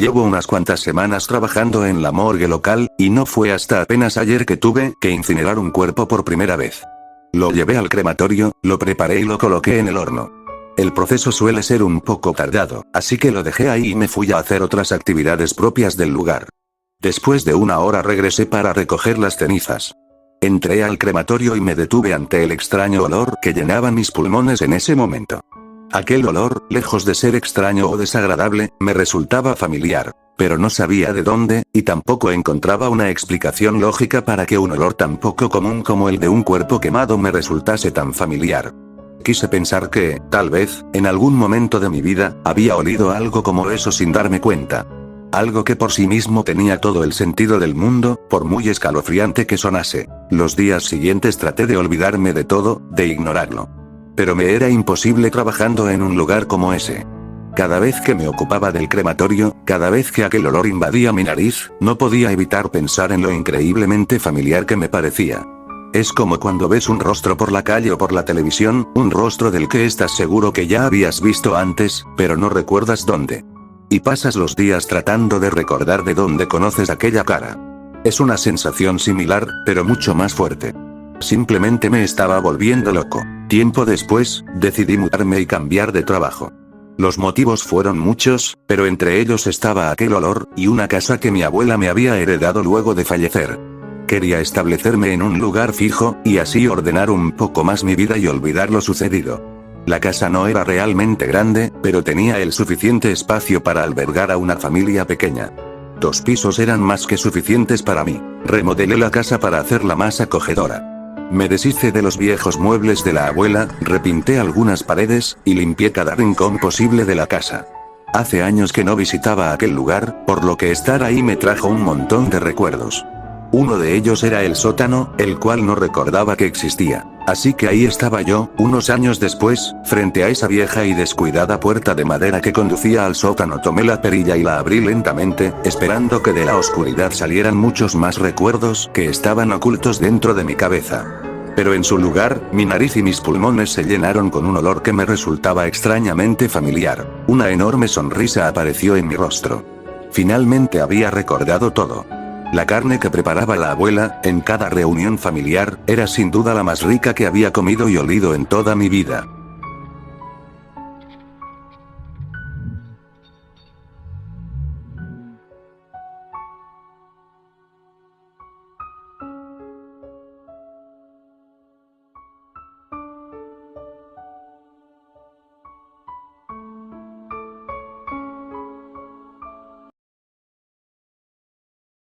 Llevo unas cuantas semanas trabajando en la morgue local, y no fue hasta apenas ayer que tuve que incinerar un cuerpo por primera vez. Lo llevé al crematorio, lo preparé y lo coloqué en el horno. El proceso suele ser un poco tardado, así que lo dejé ahí y me fui a hacer otras actividades propias del lugar. Después de una hora regresé para recoger las cenizas. Entré al crematorio y me detuve ante el extraño olor que llenaba mis pulmones en ese momento. Aquel olor, lejos de ser extraño o desagradable, me resultaba familiar, pero no sabía de dónde, y tampoco encontraba una explicación lógica para que un olor tan poco común como el de un cuerpo quemado me resultase tan familiar. Quise pensar que, tal vez, en algún momento de mi vida, había olido algo como eso sin darme cuenta. Algo que por sí mismo tenía todo el sentido del mundo, por muy escalofriante que sonase. Los días siguientes traté de olvidarme de todo, de ignorarlo. Pero me era imposible trabajando en un lugar como ese. Cada vez que me ocupaba del crematorio, cada vez que aquel olor invadía mi nariz, no podía evitar pensar en lo increíblemente familiar que me parecía. Es como cuando ves un rostro por la calle o por la televisión, un rostro del que estás seguro que ya habías visto antes, pero no recuerdas dónde. Y pasas los días tratando de recordar de dónde conoces aquella cara. Es una sensación similar, pero mucho más fuerte. Simplemente me estaba volviendo loco. Tiempo después, decidí mudarme y cambiar de trabajo. Los motivos fueron muchos, pero entre ellos estaba aquel olor, y una casa que mi abuela me había heredado luego de fallecer. Quería establecerme en un lugar fijo, y así ordenar un poco más mi vida y olvidar lo sucedido. La casa no era realmente grande, pero tenía el suficiente espacio para albergar a una familia pequeña. 2 pisos eran más que suficientes para mí. Remodelé la casa para hacerla más acogedora. Me deshice de los viejos muebles de la abuela, repinté algunas paredes, y limpié cada rincón posible de la casa. Hace años que no visitaba aquel lugar, por lo que estar ahí me trajo un montón de recuerdos. Uno de ellos era el sótano, el cual no recordaba que existía. Así que ahí estaba yo, unos años después, frente a esa vieja y descuidada puerta de madera que conducía al sótano. Tomé la perilla y la abrí lentamente, esperando que de la oscuridad salieran muchos más recuerdos que estaban ocultos dentro de mi cabeza. Pero en su lugar, mi nariz y mis pulmones se llenaron con un olor que me resultaba extrañamente familiar. Una enorme sonrisa apareció en mi rostro. Finalmente había recordado todo. La carne que preparaba la abuela, en cada reunión familiar, era sin duda la más rica que había comido y olido en toda mi vida.